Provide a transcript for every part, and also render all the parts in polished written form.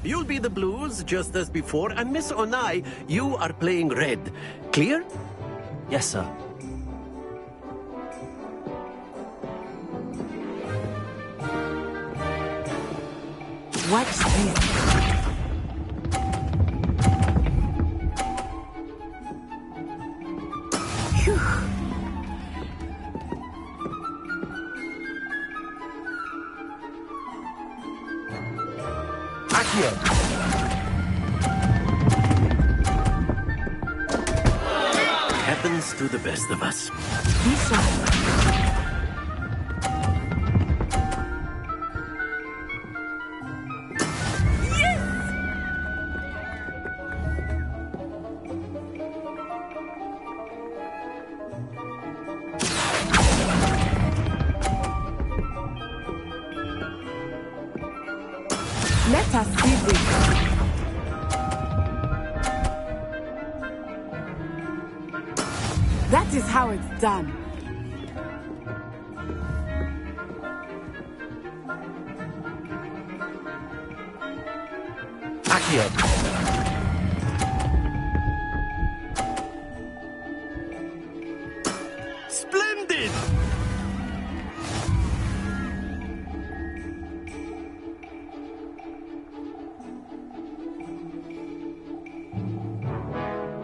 you'll be the blues just as before, and Miss Onai, you are playing red. Clear? Yes, sir. Watch this. Phew. Accio! Happens to the best of us. This one. Let us see this. That is how it's done. Accio! Splendid!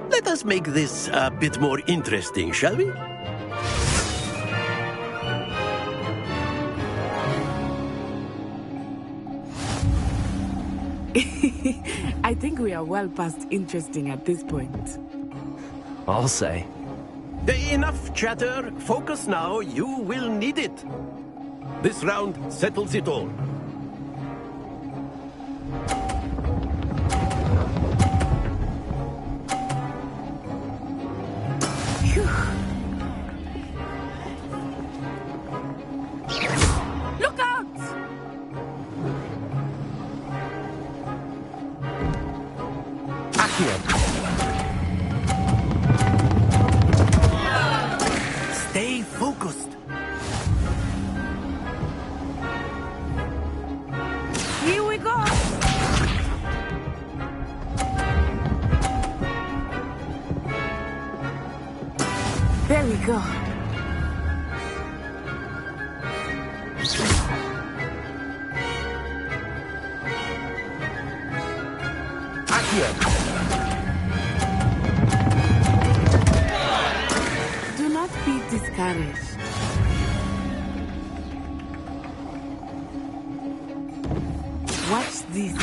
Let us make this a bit more interesting, shall we? I think we are well past interesting at this point. I'll say. Enough chatter. Focus now. You will need it. This round settles it all. Look out! Accio! Stay focused. Here we go! There we go. Accio! Do not be discouraged. Watch this.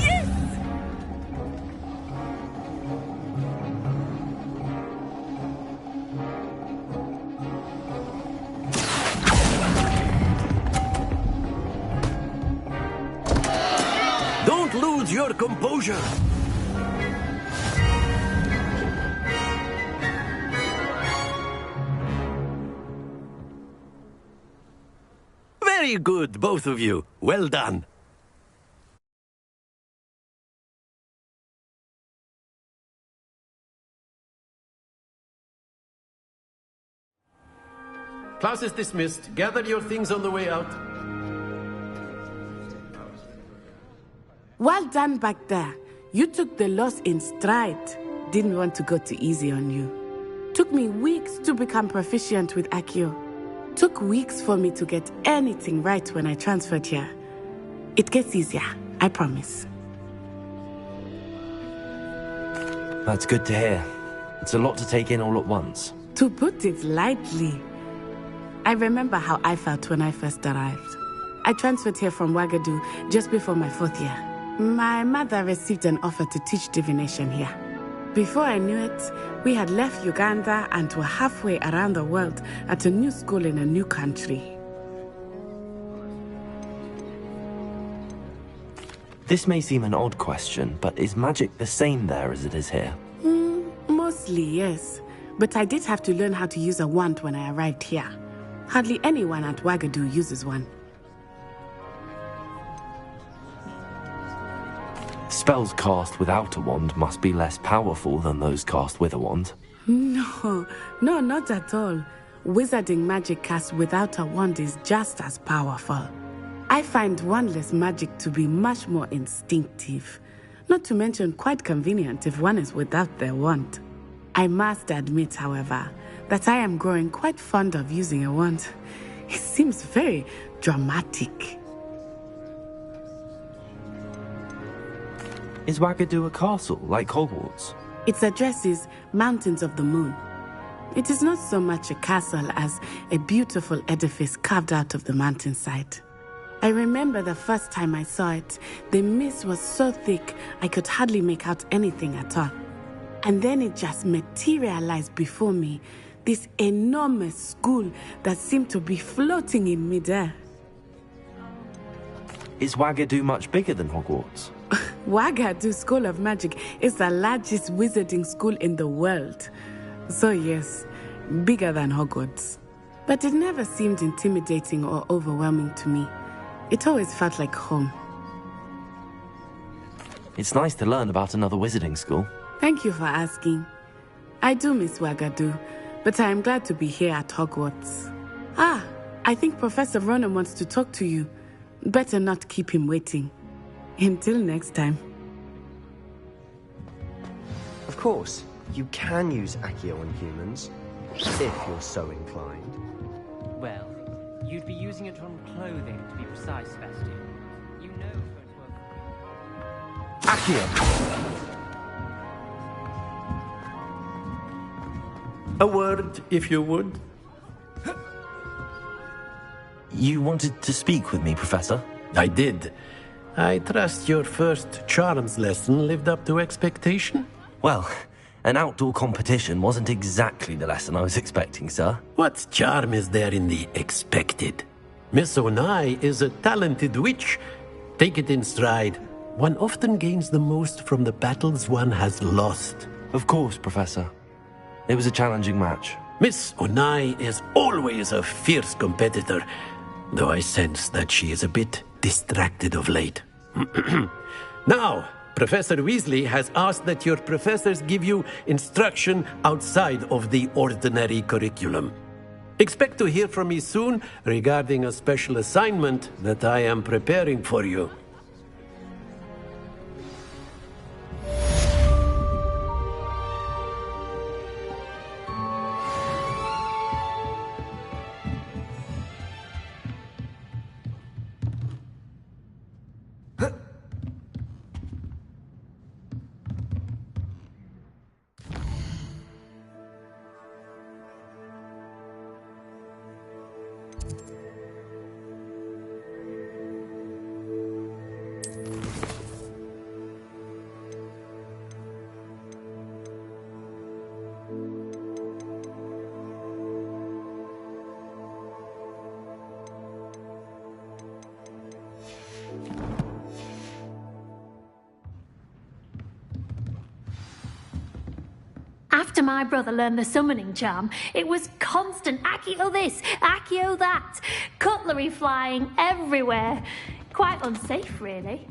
Yes! Don't lose your composure. Very good, both of you. Well done. Class is dismissed. Gather your things on the way out. Well done back there. You took the loss in stride. Didn't want to go too easy on you. Took me weeks to become proficient with Accio. Took weeks for me to get anything right when I transferred here. It gets easier, I promise. That's good to hear. It's a lot to take in all at once. To put it lightly, I remember how I felt when I first arrived. I transferred here from Ouagadougou just before my 4th year. My mother received an offer to teach divination here. Before I knew it, we had left Uganda and were halfway around the world at a new school in a new country. This may seem an odd question, but is magic the same there as it is here? Mostly, yes. But I did have to learn how to use a wand when I arrived here. Hardly anyone at Ouagadougou uses one. Spells cast without a wand must be less powerful than those cast with a wand. No, not at all. wizarding magic cast without a wand is just as powerful. I find wandless magic to be much more instinctive, not to mention quite convenient if one is without their wand. I must admit, however, that I am growing quite fond of using a wand. It seems very dramatic. Is Wagadu a castle, like Hogwarts? Its address is Mountains of the Moon. It is not so much a castle as a beautiful edifice carved out of the mountainside. I remember the first time I saw it, the mist was so thick I could hardly make out anything at all. And then it just materialized before me, this enormous school that seemed to be floating in midair. Is Wagadu much bigger than Hogwarts? Wagadu School of Magic is the largest wizarding school in the world. So yes, bigger than Hogwarts. But it never seemed intimidating or overwhelming to me. It always felt like home. It's nice to learn about another wizarding school. Thank you for asking. I do miss Wagadu, but I am glad to be here at Hogwarts. I think Professor Ronan wants to talk to you. Better not keep him waiting. Until next time. Of course, you can use Accio on humans, if you're so inclined. Well, you'd be using it on clothing, to be precise, Sebastian. You know it won't work. Accio! A word, if you would. You wanted to speak with me, Professor? I did. I trust your first charms lesson lived up to expectation? Well, an outdoor competition wasn't exactly the lesson I was expecting, sir. What charm is there in the expected? Miss Onai is a talented witch. Take it in stride. One often gains the most from the battles one has lost. Of course, Professor. It was a challenging match. Miss Onai is always a fierce competitor, though I sense that she is a bit distracted of late. Now, Professor Weasley has asked that your professors give you instruction outside of the ordinary curriculum. Expect to hear from me soon regarding a special assignment that I am preparing for you. After my brother learned the summoning charm, it was constant Accio this, Accio that, cutlery flying everywhere. Quite unsafe, really.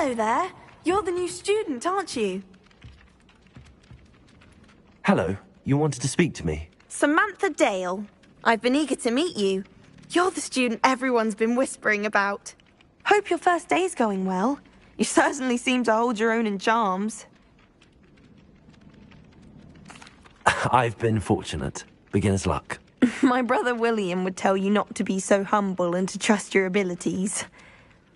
Hello there. You're the new student, aren't you? Hello. You wanted to speak to me? Samantha Dale. I've been eager to meet you. You're the student everyone's been whispering about. Hope your first day's going well. You certainly seem to hold your own in charms. I've been fortunate. Beginner's luck. My brother William would tell you not to be so humble and to trust your abilities.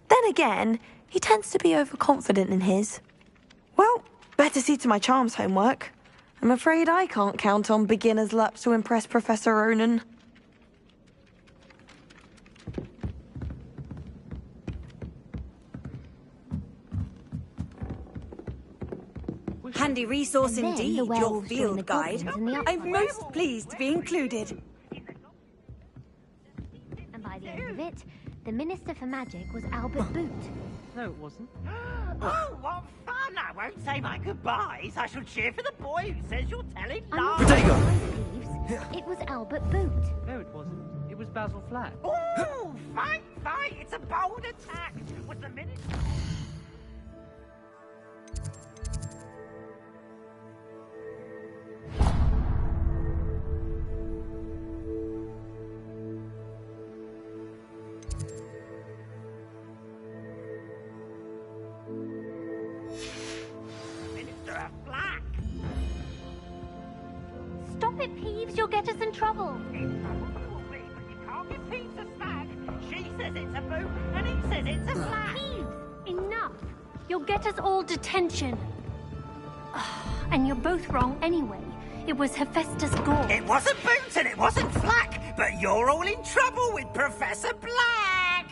Then again, he tends to be overconfident in his. Well, better see to my charms homework. I'm afraid I can't count on beginner's luck to impress Professor Ronan. Handy resource And then indeed, the your werewolves join field the guide. goblins in the I'm uplands. most pleased to be included. And by the end of it, the Minister for Magic was Albert Boot. No, it wasn't. Oh, what fun! I won't say my goodbyes. I shall cheer for the boy who says you're telling I'm lies. not Thieves. It was Albert Boot. No, it wasn't. It was Basil Flack. Oh, fight, fight! It's a bold attack. Was the minute? Minister of Black. Stop it, Peeves. You'll get us in trouble. But you can't give Peeves a snack. She says it's a boot, and he says it's a flag. Peeves, enough. You'll get us all detention. And you're both wrong anyway. It was Hephaestus Gore. It wasn't Boots and it wasn't Flack, but you're all in trouble with Professor Black.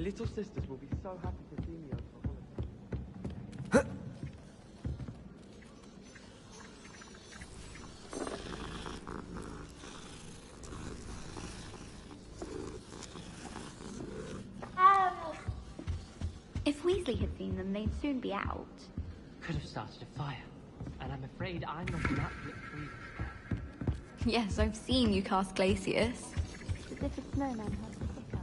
little sisters will be so happy to see me over the holidays. If Weasley had seen them, they'd soon be out. Could have started a fire. And I'm afraid I'm not an absolute tree. Yes, I've seen you cast Glacius. As if a snowman has a hiccup.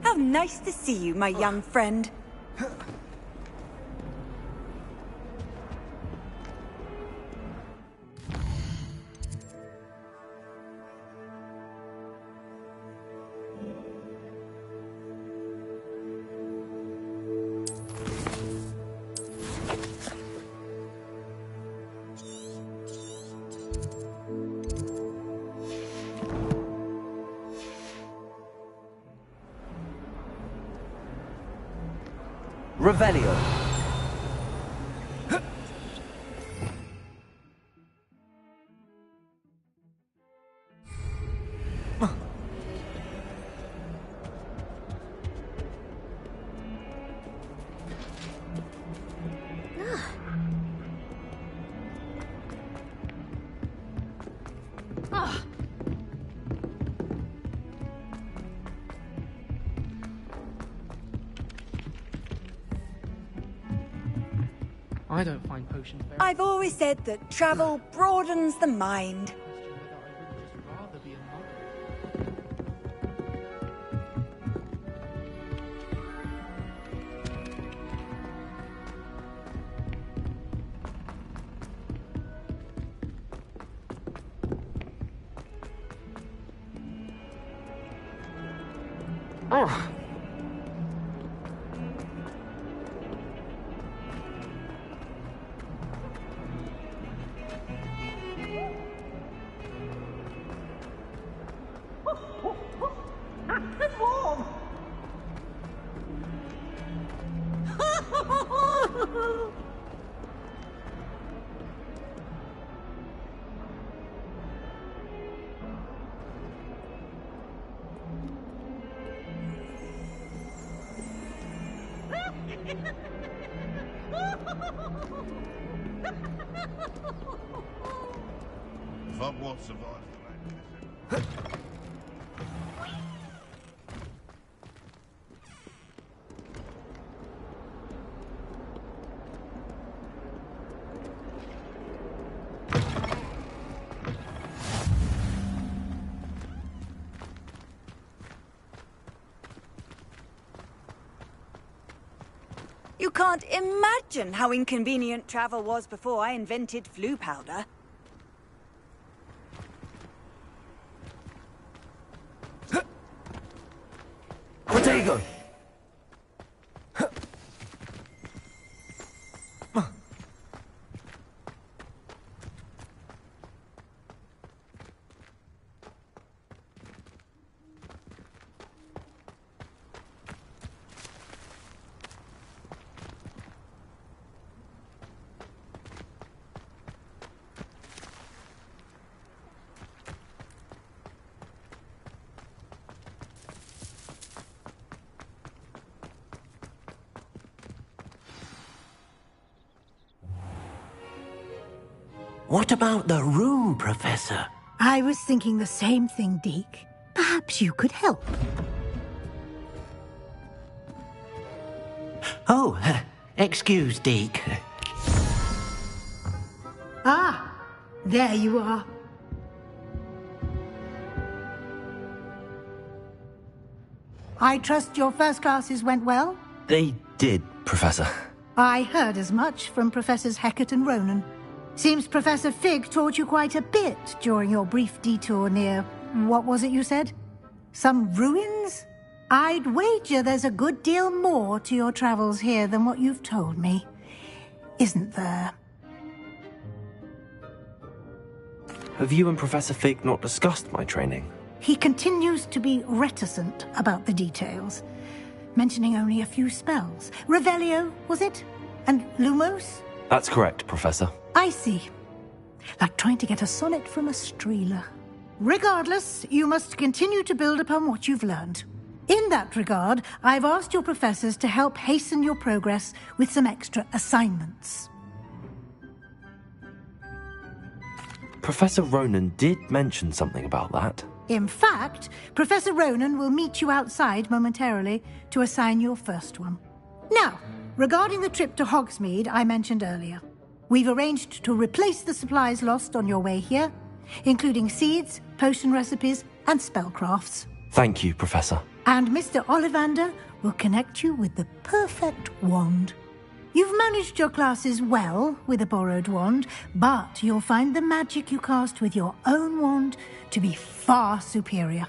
How nice to see you, my young friend. Revelio. I don't find potions very... I've always said that travel broadens the mind. If Hogwarts survives the night, You can't imagine how inconvenient travel was before I invented flu powder. Protego! What about the room, Professor? I was thinking the same thing, Deke. Perhaps you could help. Oh, excuse, Deke. Ah, there you are. I trust your first classes went well? They did, Professor. I heard as much from Professors Hecat and Ronan. Seems Professor Fig taught you quite a bit during your brief detour near... what was it you said? Some ruins? I'd wager there's a good deal more to your travels here than what you've told me. Isn't there? Have you and Professor Fig not discussed my training? He continues to be reticent about the details, mentioning only a few spells. Revelio, was it? And Lumos? That's correct, Professor. I see. Like trying to get a sonnet from a streeler. Regardless, you must continue to build upon what you've learned. In that regard, I've asked your professors to help hasten your progress with some extra assignments. Professor Ronan did mention something about that. In fact, Professor Ronan will meet you outside momentarily to assign your first one. Now, regarding the trip to Hogsmeade I mentioned earlier, we've arranged to replace the supplies lost on your way here, including seeds, potion recipes, and spellcrafts. Thank you, Professor. And Mr. Ollivander will connect you with the perfect wand. You've managed your classes well with a borrowed wand, but you'll find the magic you cast with your own wand to be far superior.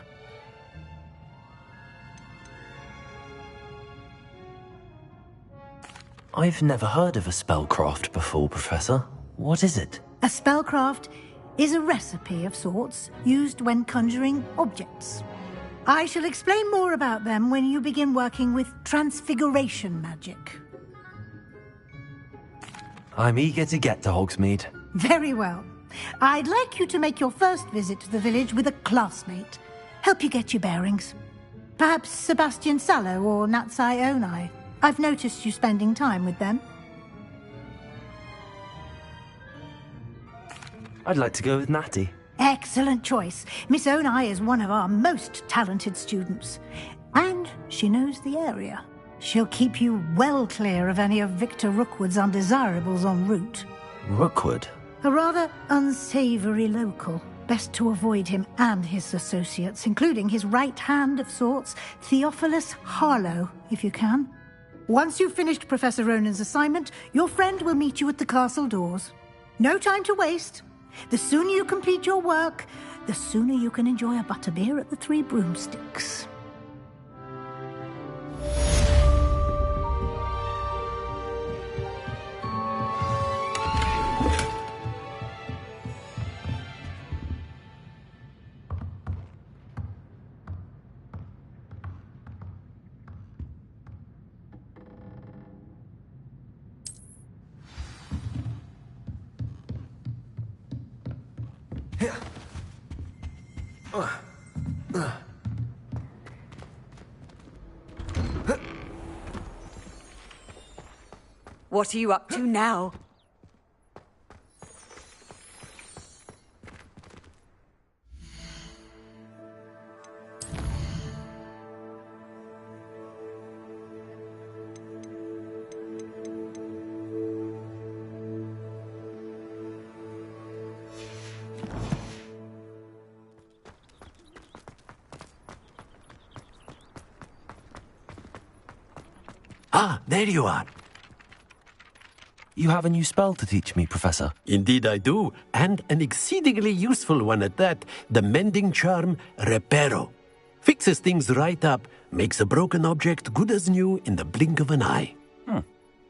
I've never heard of a spellcraft before, Professor. What is it? A spellcraft is a recipe of sorts used when conjuring objects. I shall explain more about them when you begin working with transfiguration magic. I'm eager to get to Hogsmeade. Very well. I'd like you to make your first visit to the village with a classmate. Help you get your bearings. Perhaps Sebastian Sallow or Natsai Onai. I've noticed you spending time with them. I'd like to go with Natty. Excellent choice. Miss Onai is one of our most talented students. And she knows the area. She'll keep you well clear of any of Victor Rookwood's undesirables en route. Rookwood? A rather unsavory local. Best to avoid him and his associates, including his right hand of sorts, Theophilus Harlow, if you can. Once you've finished Professor Ronan's assignment, your friend will meet you at the castle doors. No time to waste. The sooner you complete your work, the sooner you can enjoy a butterbeer at the Three Broomsticks. What are you up to now? Ah, there you are. You have a new spell to teach me, Professor. Indeed I do, and an exceedingly useful one at that. The mending charm, Reparo. Fixes things right up, makes a broken object good as new in the blink of an eye.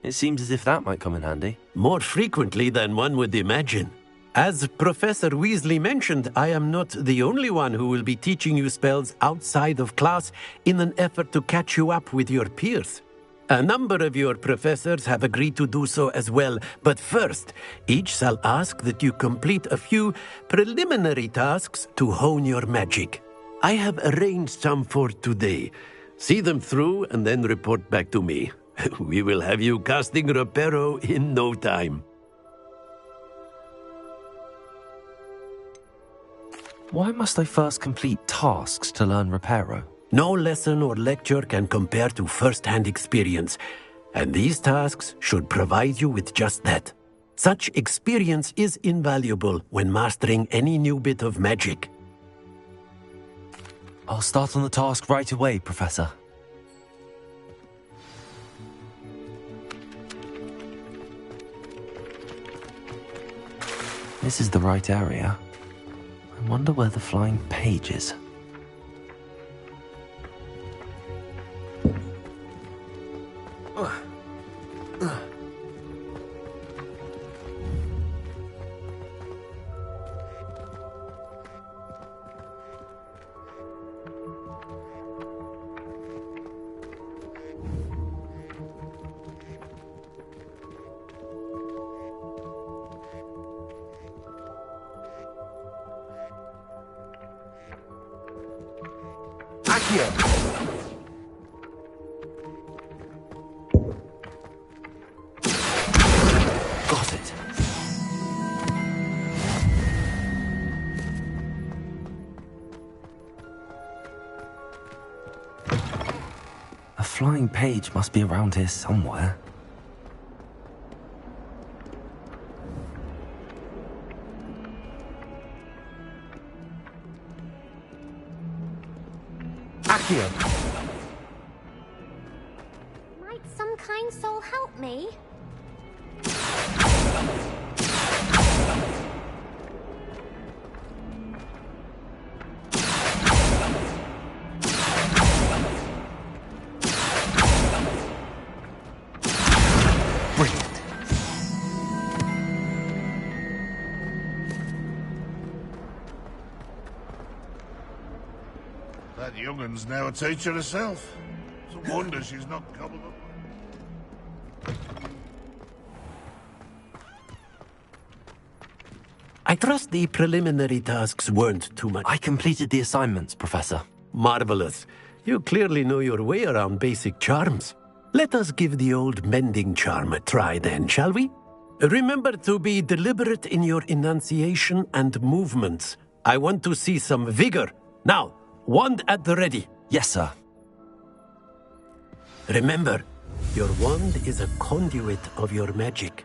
It seems as if that might come in handy. More frequently than one would imagine. As Professor Weasley mentioned, I am not the only one who will be teaching you spells outside of class in an effort to catch you up with your peers. A number of your professors have agreed to do so as well, but first, each shall ask that you complete a few preliminary tasks to hone your magic. I have arranged some for today. See them through and then report back to me. We will have you casting Reparo in no time. Why must I first complete tasks to learn Reparo? No lesson or lecture can compare to first-hand experience, and these tasks should provide you with just that. Such experience is invaluable when mastering any new bit of magic. I'll start on the task right away, Professor. This is the right area. I wonder where the flying page is. Got it. A flying page must be around here somewhere. Accio! Might some kind soul help me? Brilliant. That young'un's now a teacher herself. It's a wonder she's not cobbled up. I trust the preliminary tasks weren't too much. I completed the assignments, Professor. Marvelous. You clearly know your way around basic charms. Let us give the old mending charm a try then, shall we? Remember to be deliberate in your enunciation and movements. I want to see some vigor. Now, wand at the ready. Yes, sir. Remember, your wand is a conduit of your magic.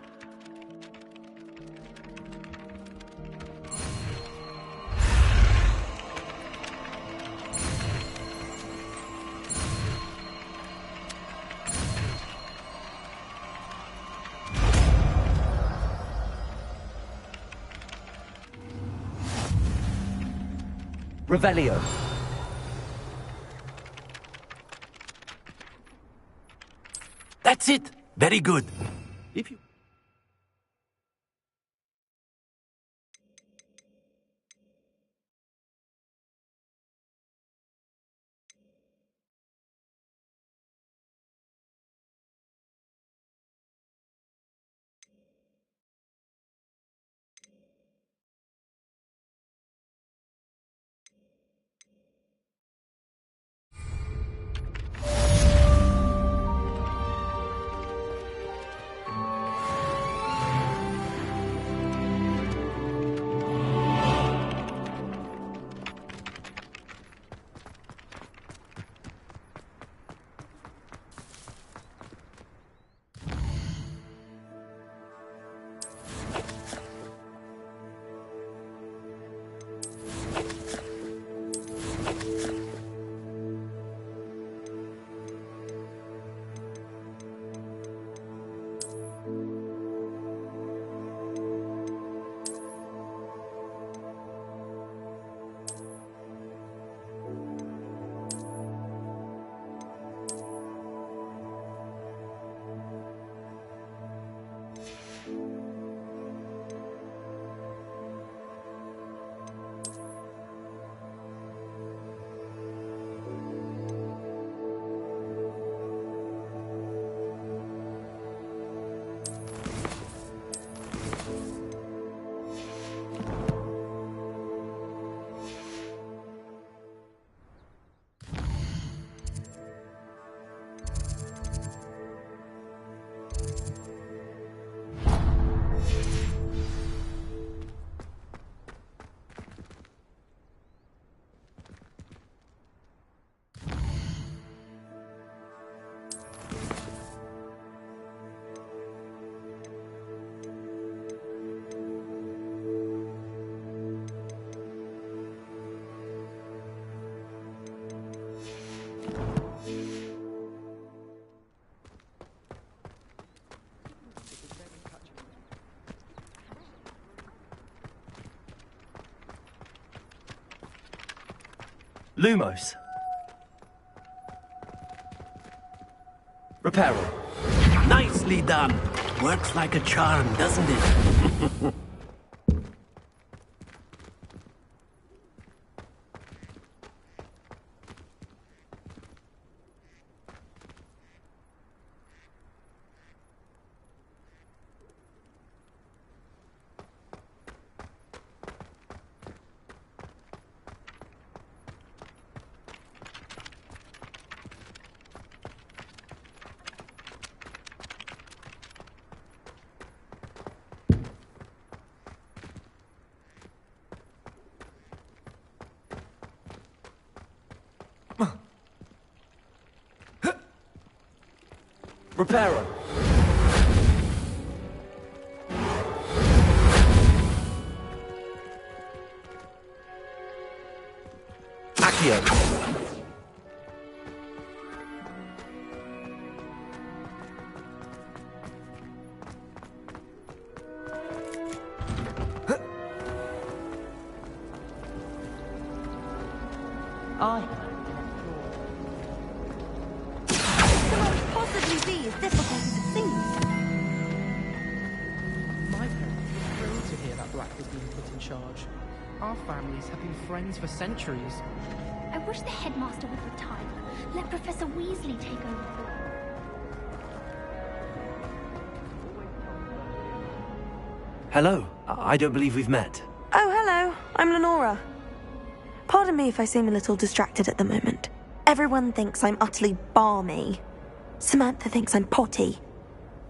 Revelio. That's it. Very good. If you... Lumos. Reparo. Nicely done. Works like a charm, doesn't it? Reparo. Accio. Possibly be as difficult as it seems. My parents were thrilled to hear that Black was being put in charge. Our families have been friends for centuries. I wish the headmaster would retire. Let Professor Weasley take over. Hello. I don't believe we've met. Oh, hello. I'm Lenora. Pardon me if I seem a little distracted at the moment. Everyone thinks I'm utterly balmy. Samantha thinks I'm potty.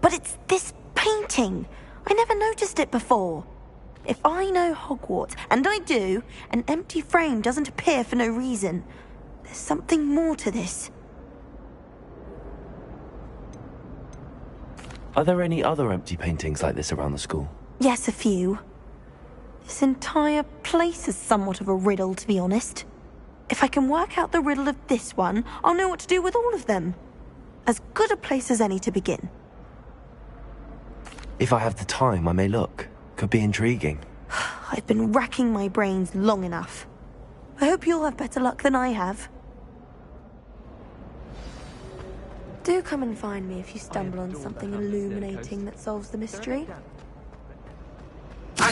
But it's this painting. I never noticed it before. If I know Hogwarts, and I do, an empty frame doesn't appear for no reason. There's something more to this. Are there any other empty paintings like this around the school? Yes, a few. This entire place is somewhat of a riddle, to be honest. If I can work out the riddle of this one, I'll know what to do with all of them. As good a place as any to begin. If I have the time, I may look. Could be intriguing. I've been racking my brains long enough. I hope you'll have better luck than I have. Do come and find me if you stumble on something illuminating that solves the mystery. I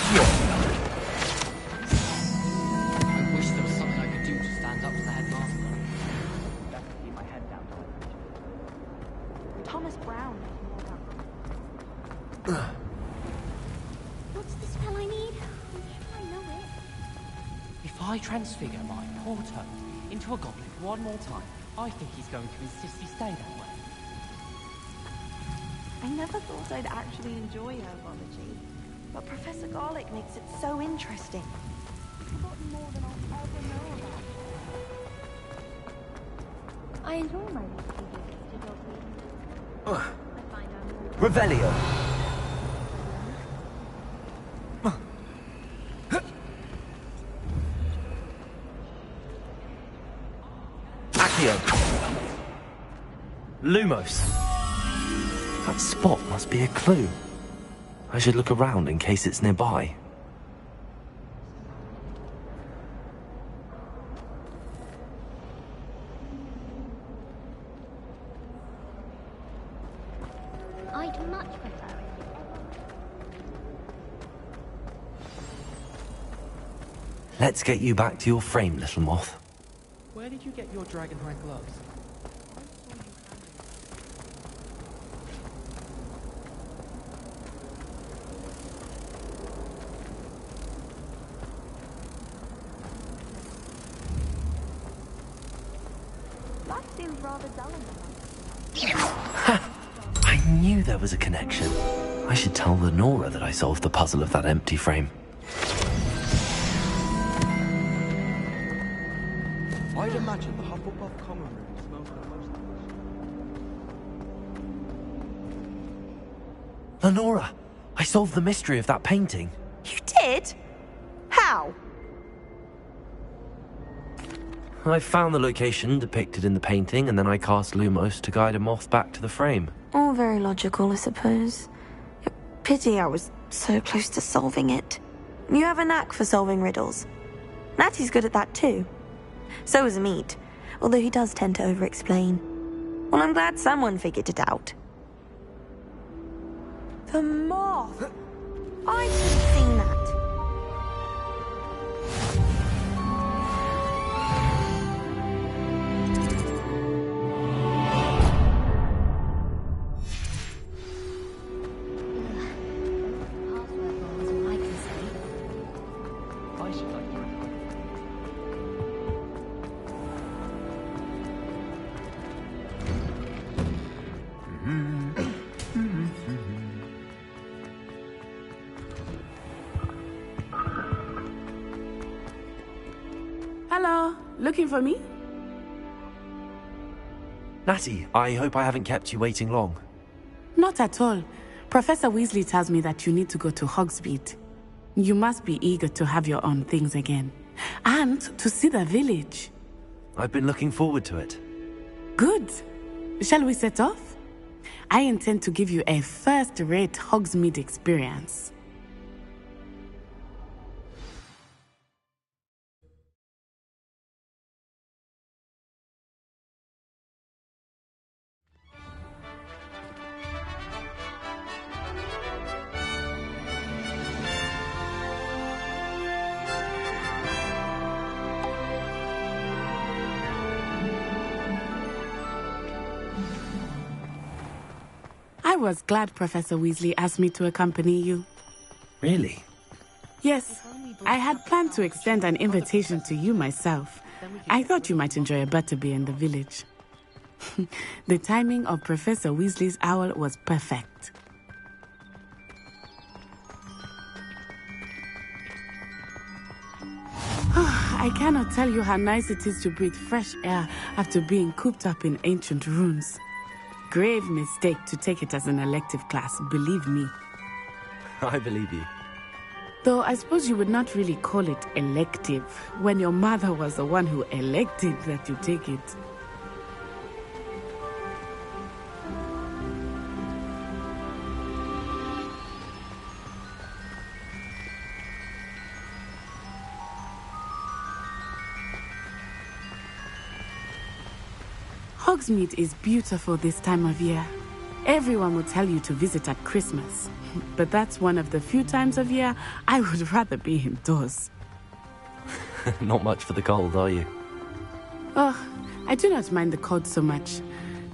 wish there was something I could do to stand up to the headmaster. Better keep my head down. Thomas Brown. What's the spell I need? I'm sure I know it. If I transfigure my poor Toad into a goblin one more time, I think he's going to insist he stay that way. I never thought I'd actually enjoy herbology, but Professor Garlick makes it so interesting. I've forgotten more than I'll ever know about. I enjoy my weekly visits to dog meetings. I find out more. Revelio. Accio. Lumos. That spot must be a clue. I should look around in case it's nearby. I'd much prefer it. Let's get you back to your frame, little moth. Where did you get your dragonhide gloves? Life seems rather dull in the Ha! I knew there was a connection. I should tell Lenora that I solved the puzzle of that empty frame. I'd imagine the Hufflepuff common room smells the most. Lenora, I solved the mystery of that painting. You did? How? I found the location depicted in the painting, and then I cast Lumos to guide a moth back to the frame. All very logical, I suppose. Pity I was so close to solving it. You have a knack for solving riddles. Natty's good at that too. So is Meat, although he does tend to over-explain. Well, I'm glad someone figured it out. The moth! I should have seen that. Hello, looking for me? Natty, I hope I haven't kept you waiting long. Not at all. Professor Weasley tells me that you need to go to Hogsmeade. You must be eager to have your own things again. And to see the village. I've been looking forward to it. Good. Shall we set off? I intend to give you a first-rate Hogsmeade experience. I was glad Professor Weasley asked me to accompany you. Really? Yes, I had planned to extend an invitation to you myself. I thought you might enjoy a butterbeer in the village. The timing of Professor Weasley's owl was perfect. I cannot tell you how nice it is to breathe fresh air after being cooped up in ancient ruins. Grave mistake to take it as an elective class, believe me. I believe you. Though I suppose you would not really call it elective when your mother was the one who elected that you take it. Hogsmeade is beautiful this time of year. Everyone will tell you to visit at Christmas, but that's one of the few times of year I would rather be indoors. Not much for the cold, are you? Oh, I do not mind the cold so much,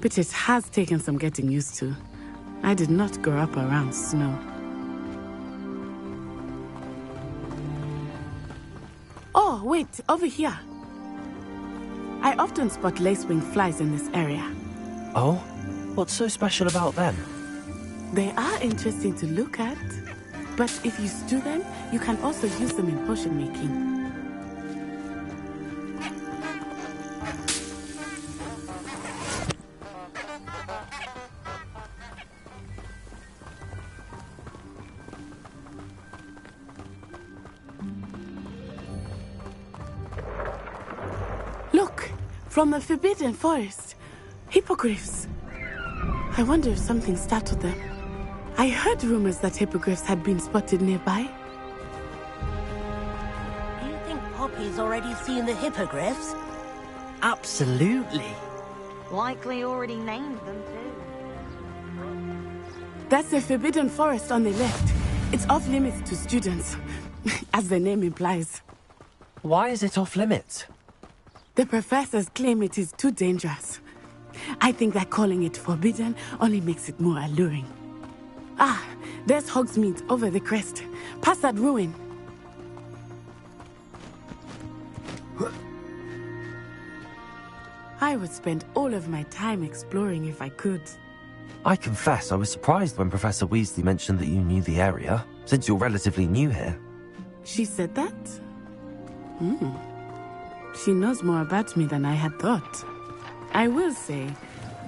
but it has taken some getting used to. I did not grow up around snow. Oh, wait, over here. I often spot lacewing flies in this area. Oh? What's so special about them? They are interesting to look at, but if you stew them, you can also use them in potion making. Look, from the Forbidden Forest, hippogriffs. I wonder if something startled them. I heard rumors that hippogriffs had been spotted nearby. Do you think Poppy's already seen the hippogriffs? Absolutely. Likely already named them too. That's the Forbidden Forest on the left. It's off limits to students, as the name implies. Why is it off limits? The professors claim it is too dangerous. I think that calling it forbidden only makes it more alluring. Ah, there's Hogsmeade over the crest. Past that ruin. I would spend all of my time exploring if I could. I confess I was surprised when Professor Weasley mentioned that you knew the area, since you're relatively new here. She said that? She knows more about me than I had thought. I will say,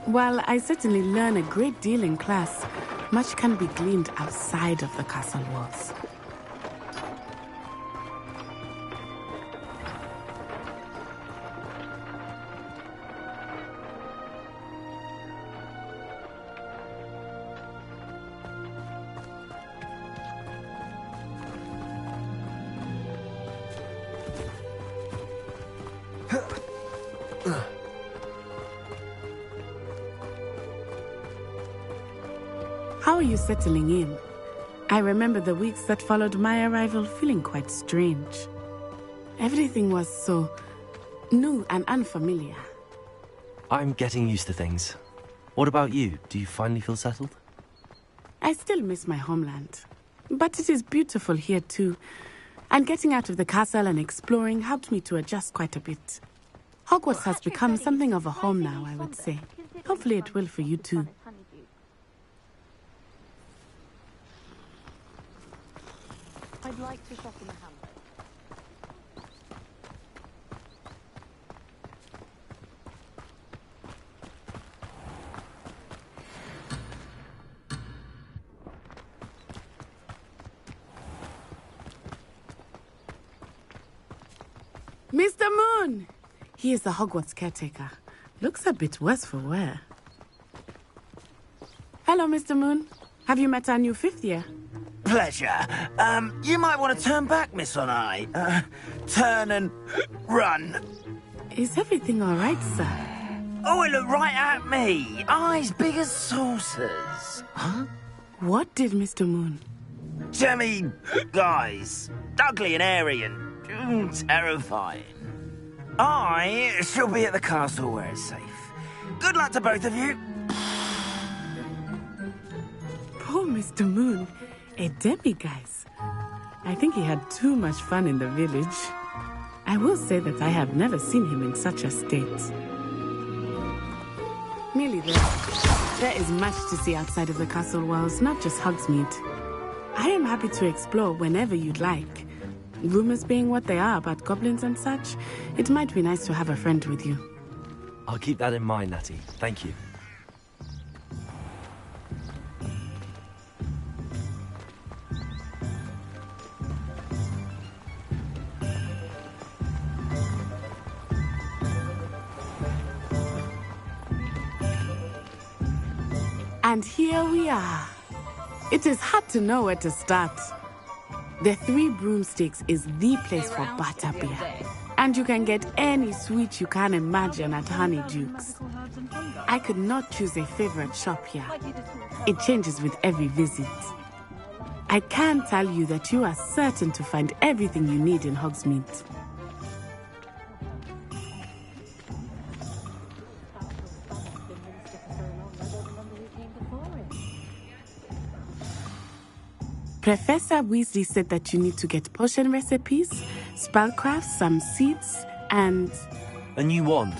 while I certainly learn a great deal in class, much can be gleaned outside of the castle walls. How are you settling in? I remember the weeks that followed my arrival feeling quite strange. Everything was so new and unfamiliar. I'm getting used to things. What about you? Do you finally feel settled? I still miss my homeland. But it is beautiful here too. And getting out of the castle and exploring helped me to adjust quite a bit. Hogwarts has become something of a home now, I would say. Hopefully it will for you too. I'd like to shop in the hamlet. Mr. Moon! He is the Hogwarts caretaker. Looks a bit worse for wear. Hello, Mr. Moon. Have you met our new fifth year? Pleasure. You might want to turn back, Miss Onai. Turn and run. Is everything all right, sir? Oh, it looked right at me. Eyes big as saucers. Huh? What did Mr. Moon? Jemmy, guys. Ugly and airy and terrifying. I shall be at the castle where it's safe. Good luck to both of you. Poor Mr. Moon. A demi-guise. I think he had too much fun in the village. I will say that I have never seen him in such a state. Nearly there. There is much to see outside of the castle walls, not just Hogsmeade. I am happy to explore whenever you'd like. Rumors being what they are about goblins and such, it might be nice to have a friend with you. I'll keep that in mind, Natty. Thank you. And here we are. It is hard to know where to start. The Three Broomsticks is the place for butterbeer. And you can get any sweet you can imagine at Honeydukes. I could not choose a favorite shop here. It changes with every visit. I can tell you that you are certain to find everything you need in Hogsmeade. Professor Weasley said that you need to get potion recipes, spellcrafts, some seeds, and... A new wand?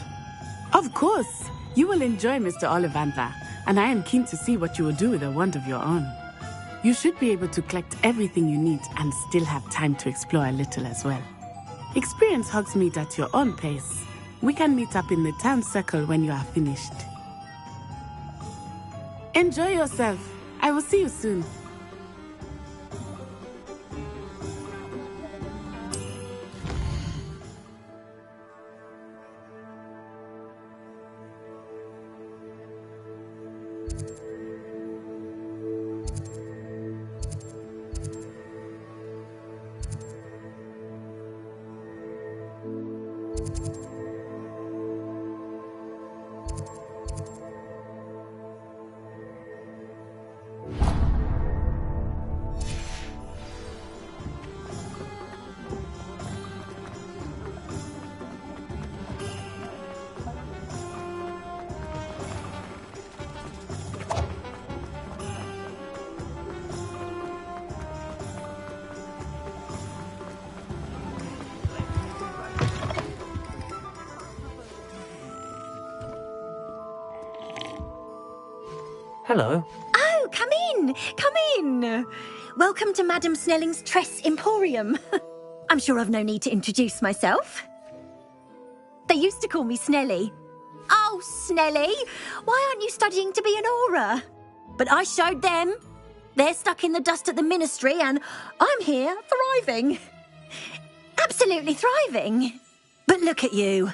Of course! You will enjoy Mr. Ollivander, and I am keen to see what you will do with a wand of your own. You should be able to collect everything you need and still have time to explore a little as well. Experience Hogsmeade at your own pace. We can meet up in the town circle when you are finished. Enjoy yourself. I will see you soon. Hello. Oh, come in! Come in! Welcome to Madame Snelling's Tress Emporium. I'm sure I've no need to introduce myself. They used to call me Snelly. Oh, Snelly! Why aren't you studying to be an aura? But I showed them. They're stuck in the dust at the ministry and I'm here, thriving. Absolutely thriving. But look at you.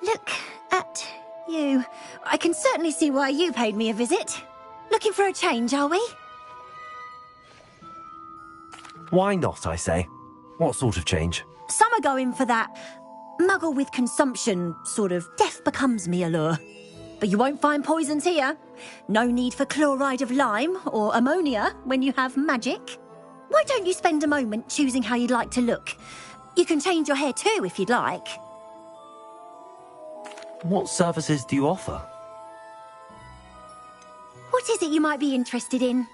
Look at you. I can certainly see why you paid me a visit. Looking for a change, are we? Why not, I say? What sort of change? Some are going for that Muggle with consumption, sort of death becomes me allure. But you won't find poisons here. No need for chloride of lime or ammonia when you have magic. Why don't you spend a moment choosing how you'd like to look? You can change your hair too if you'd like. What services do you offer? What is it you might be interested in?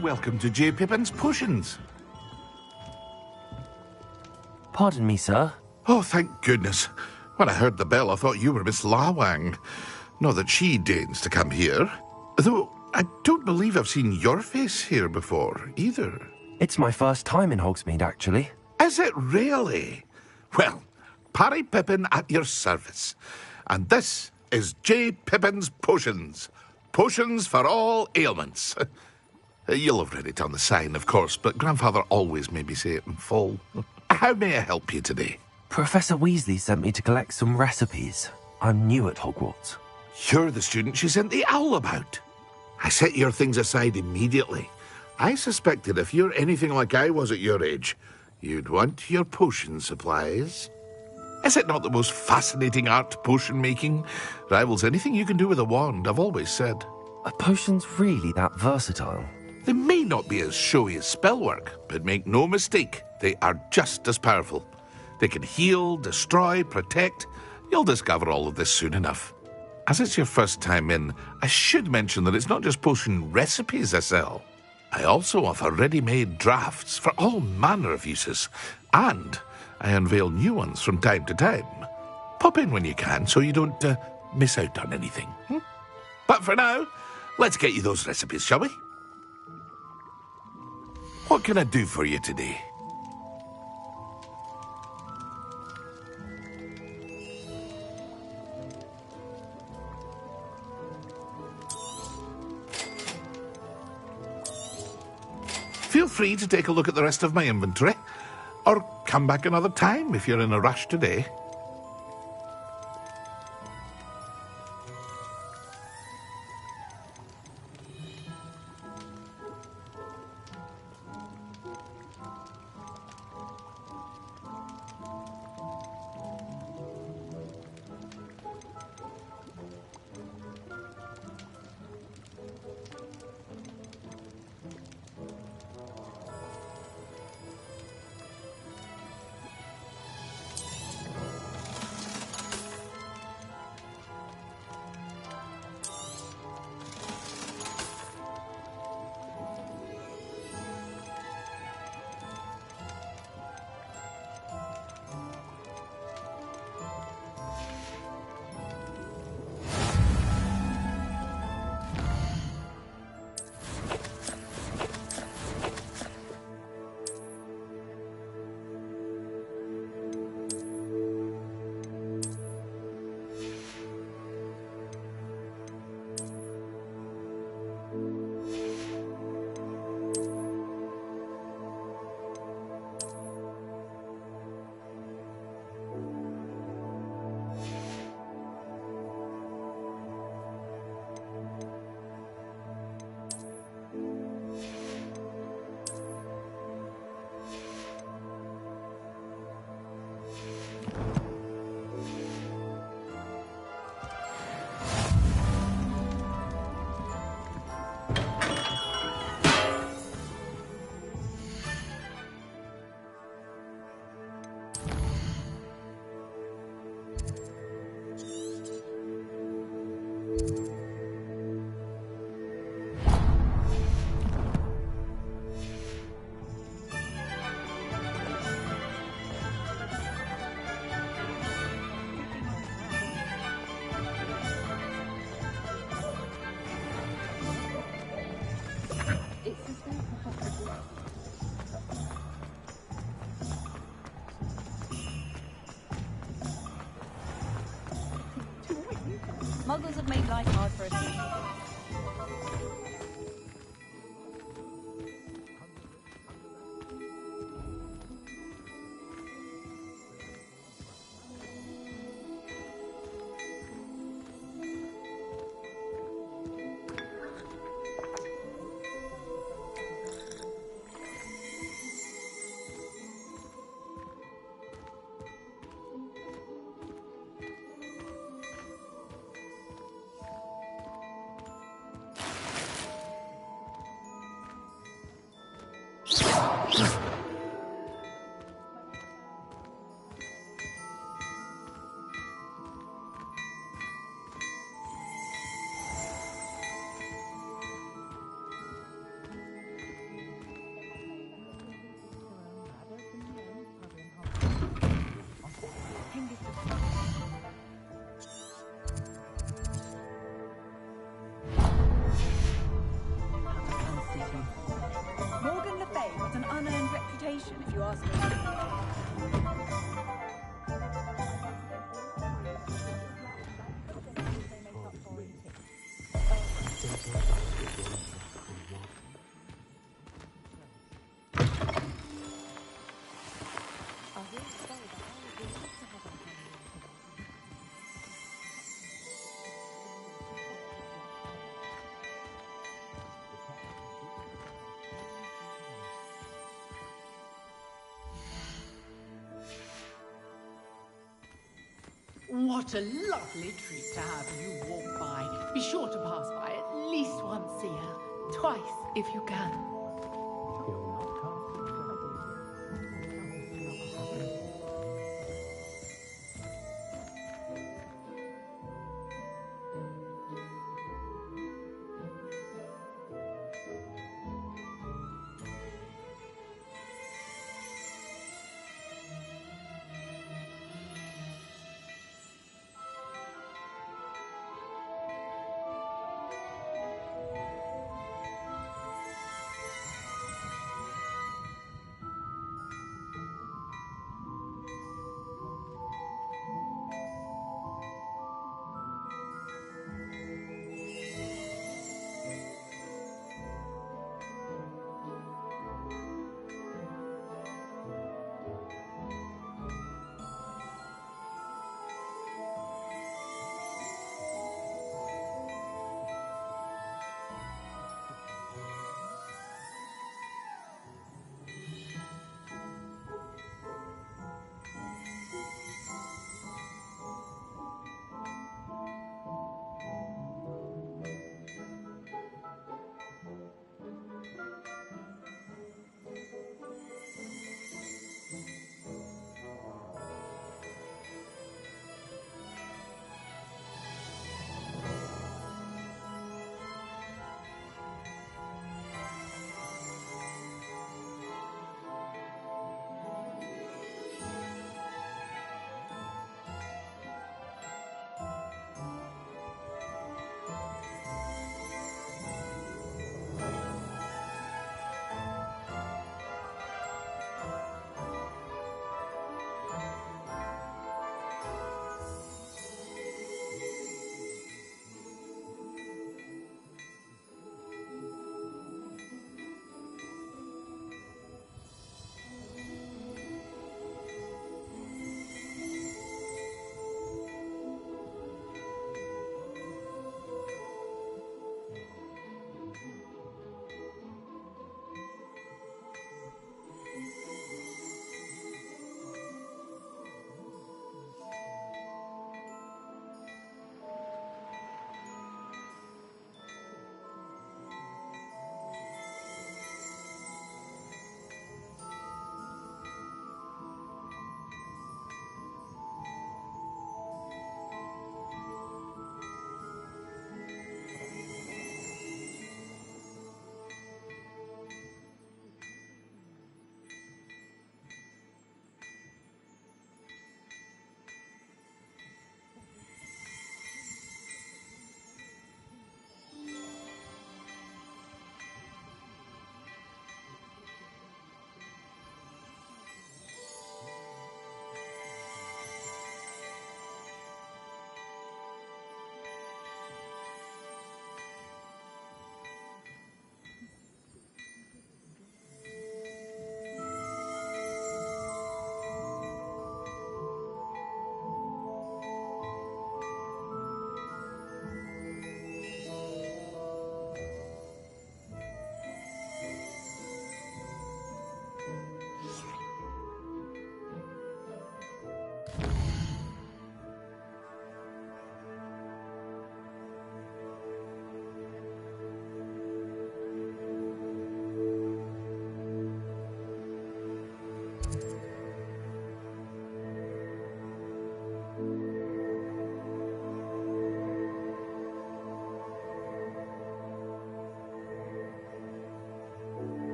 Welcome to J. Pippin's Potions. Pardon me, sir. Oh, thank goodness. When I heard the bell, I thought you were Miss Lawang. Not that she deigns to come here. Though I don't believe I've seen your face here before, either. It's my first time in Hogsmeade, actually. Is it really? Well, Parry Pippin at your service. And this is J. Pippin's Potions. Potions for all ailments. You'll have read it on the sign, of course, but Grandfather always made me say it in full. How may I help you today? Professor Weasley sent me to collect some recipes. I'm new at Hogwarts. You're the student she sent the owl about. I set your things aside immediately. I suspected if you're anything like I was at your age, you'd want your potion supplies. Is it not the most fascinating art, potion making? Rivals anything you can do with a wand, I've always said. Are potions really that versatile? They may not be as showy as spellwork, but make no mistake, they are just as powerful. They can heal, destroy, protect. You'll discover all of this soon enough. As it's your first time in, I should mention that it's not just potion recipes I sell. I also offer ready-made drafts for all manner of uses, and I unveil new ones from time to time. Pop in when you can so you don't miss out on anything. But for now, let's get you those recipes, shall we? What can I do for you today? Feel free to take a look at the rest of my inventory, or come back another time if you're in a rush today. for a seat. Morgan Le Fay has an unearned reputation, if you ask me. What a lovely treat to have you walk by. Be sure to pass by at least once a year. Twice, if you can.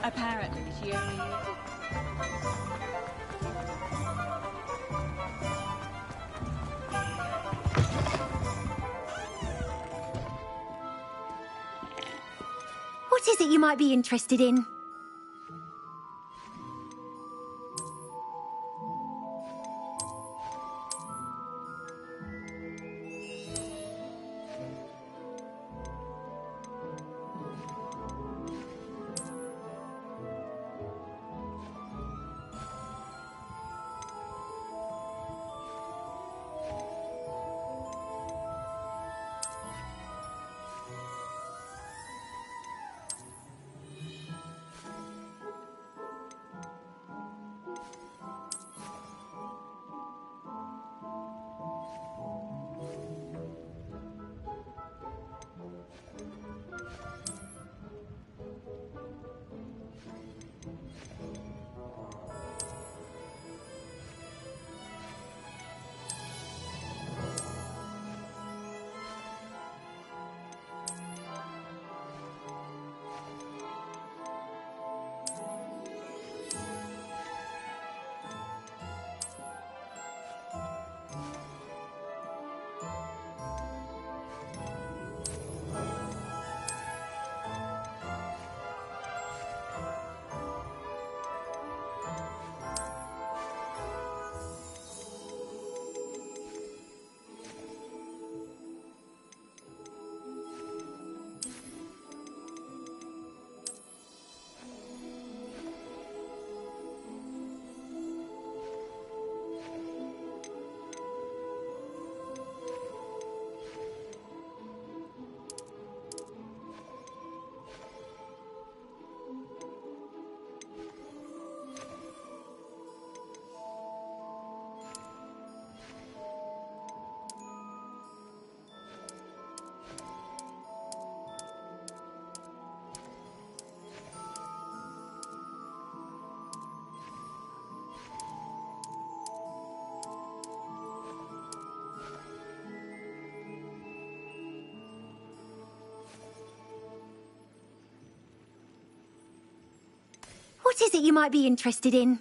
Apparently, she only uses... What is it you might be interested in? What is it you might be interested in?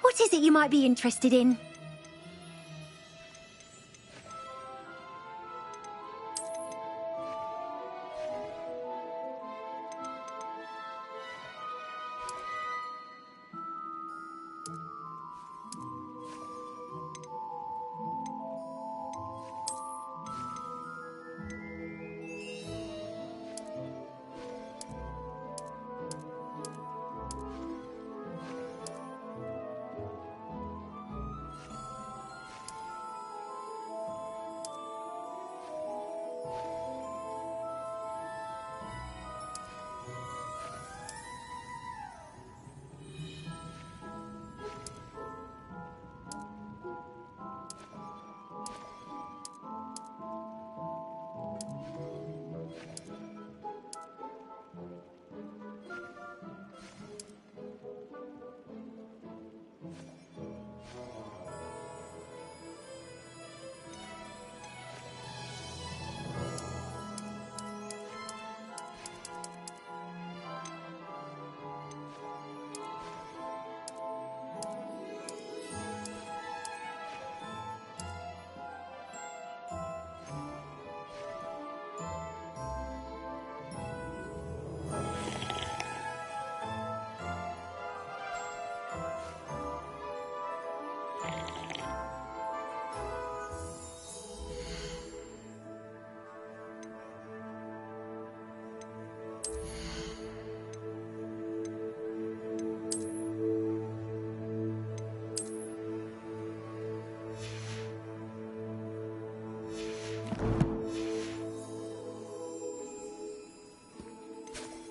What is it you might be interested in?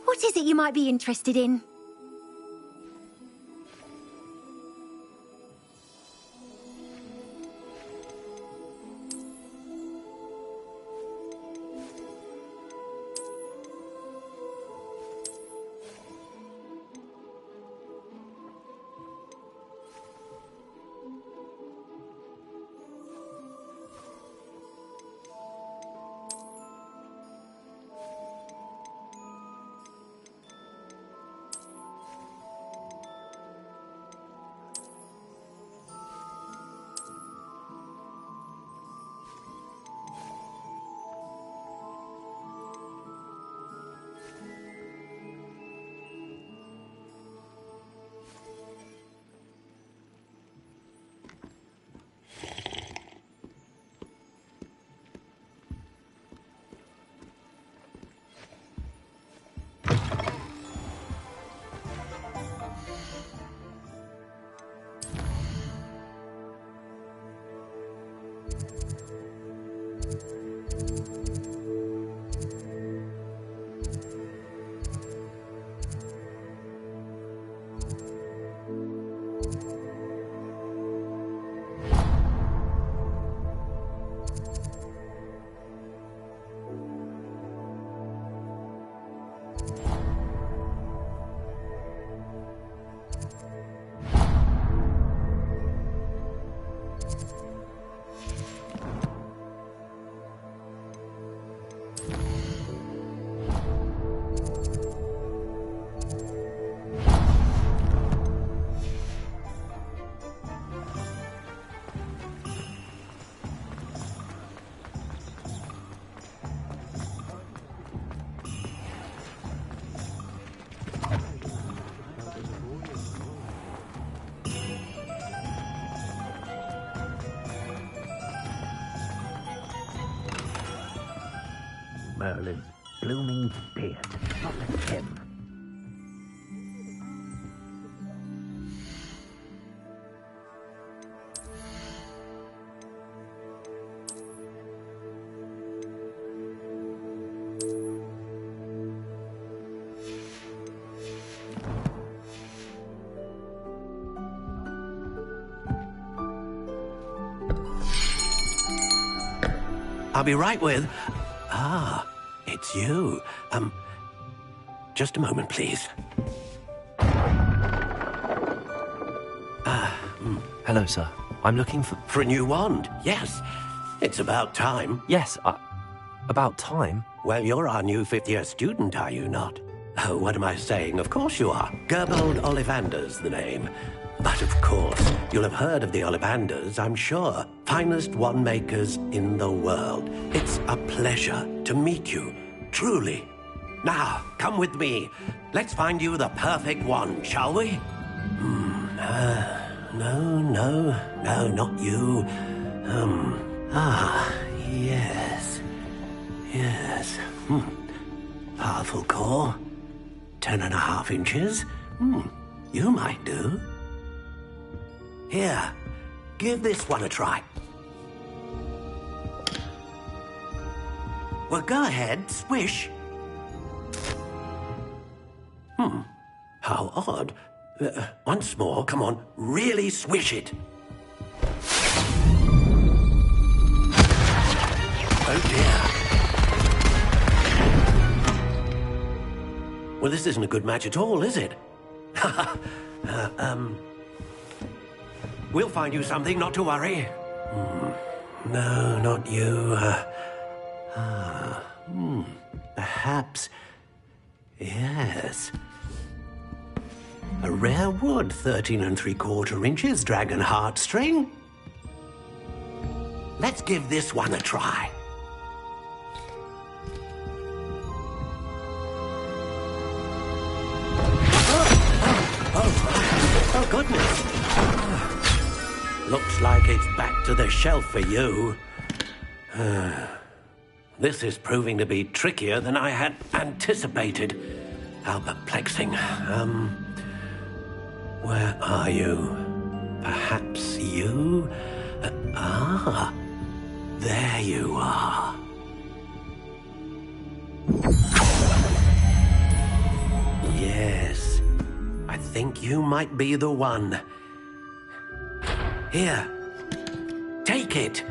What is it you might be interested in? Merlin's blooming beard. Not like him. I'll be right with... Ah, it's you. Just a moment, please. Hello, sir. I'm looking for... For a new wand, yes. It's about time. Yes, about time? Well, you're our new fifth-year student, are you not? Oh, what am I saying? Of course you are. Gerbold Ollivander's the name. But of course, you'll have heard of the Ollivanders, I'm sure. Finest wand makers in the world. It's a pleasure to meet you, truly. Now, come with me. Let's find you the perfect wand, shall we? No, not you. Yes. Powerful core. 10.5 inches. You might do. Here, give this one a try. Well, go ahead, swish. How odd. Once more, come on, really swish it. Oh dear. Well, this isn't a good match at all, is it? We'll find you something, not to worry. No, not you. Perhaps... Yes. A rare wood, 13 3/4 inches, dragon heartstring. Let's give this one a try. Oh, goodness. Look like it's back to the shelf for you. This is proving to be trickier than I had anticipated. How perplexing. Where are you? Perhaps you? There you are. Yes, I think you might be the one. Here, take it.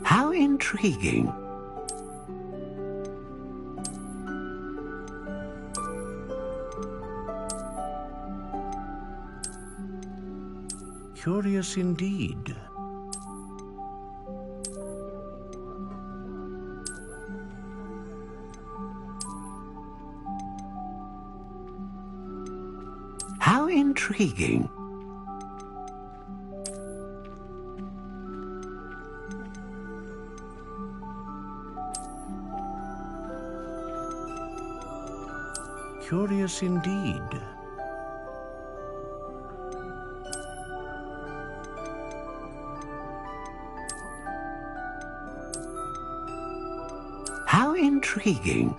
How intriguing. Curious indeed. How intriguing. Curious indeed. How intriguing.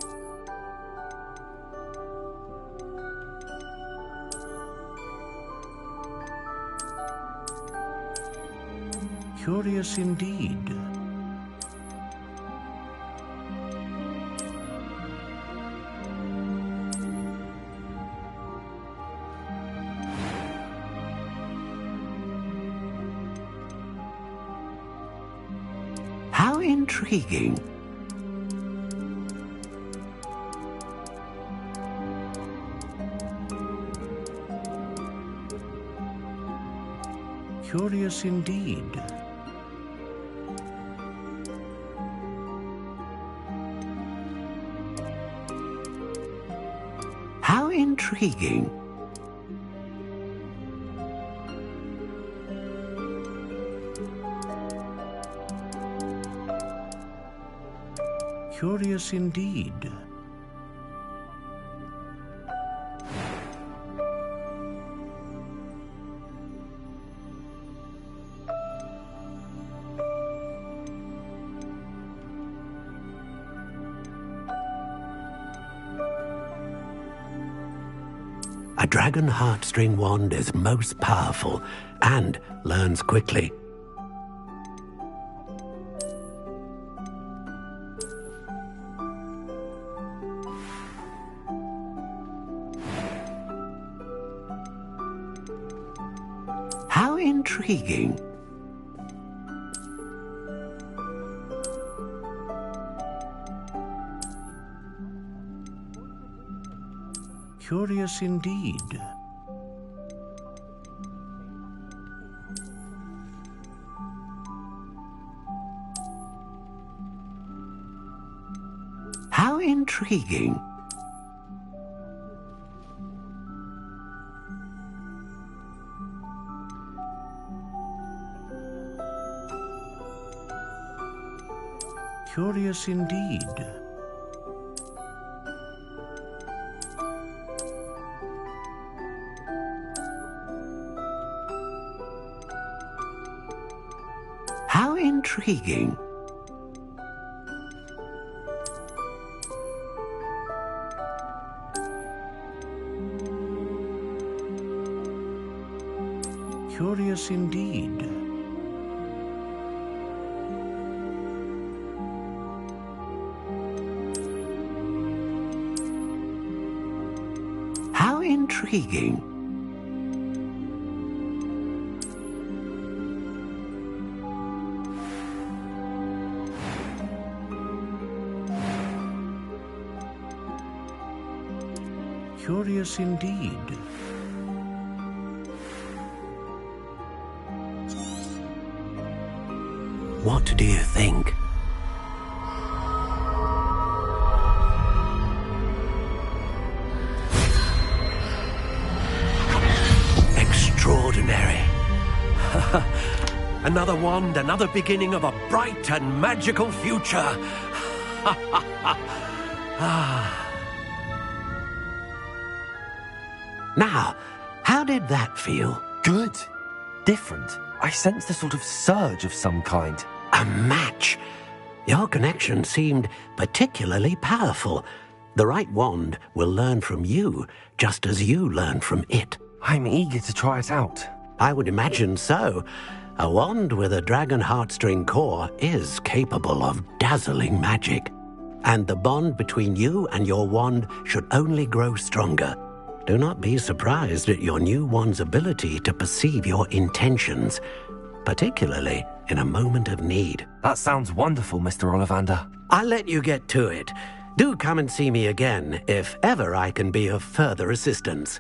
Curious indeed. How intriguing. Curious indeed. How intriguing. Curious indeed. A dragon heartstring wand is most powerful and learns quickly. How intriguing. Curious indeed. How intriguing. Curious indeed. How intriguing. Curious indeed. How intriguing. Curious indeed. What do you think? Another wand, another beginning of a bright and magical future. Now, how did that feel? Good. Different. I sensed a sort of surge of some kind. A match. Your connection seemed particularly powerful. The right wand will learn from you, just as you learn from it. I'm eager to try it out. I would imagine so. A wand with a dragon heartstring core is capable of dazzling magic. And the bond between you and your wand should only grow stronger. Do not be surprised at your new wand's ability to perceive your intentions, particularly in a moment of need. That sounds wonderful, Mr. Ollivander. I'll let you get to it. Do come and see me again if ever I can be of further assistance.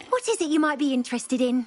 What is it you might be interested in?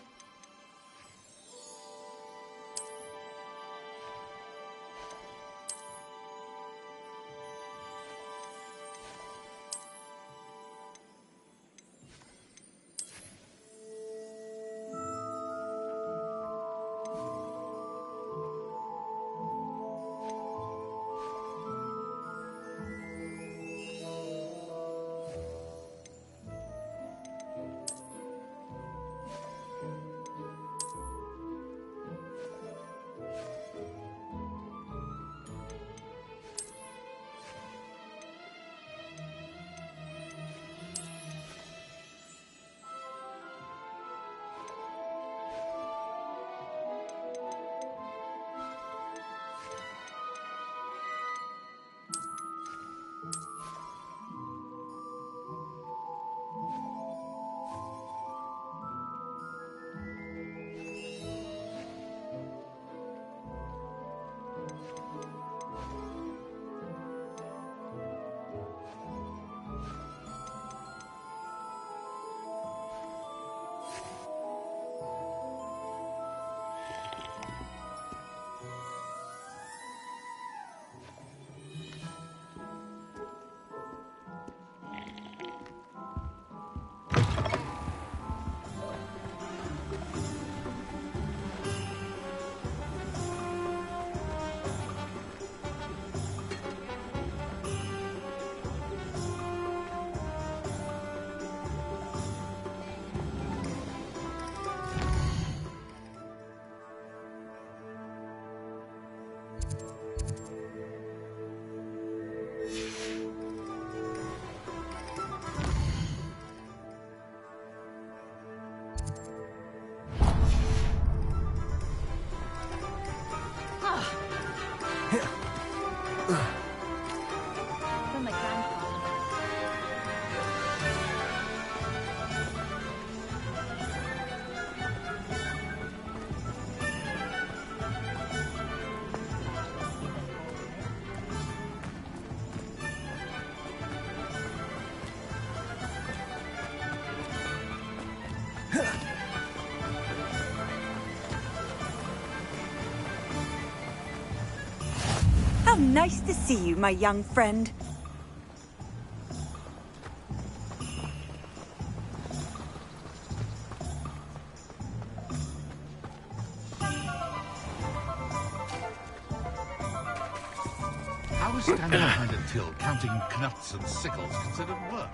From my grandfather. How nice to see you, my young friend. How is standing behind a till counting knuts and sickles considered work?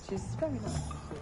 which is very nice.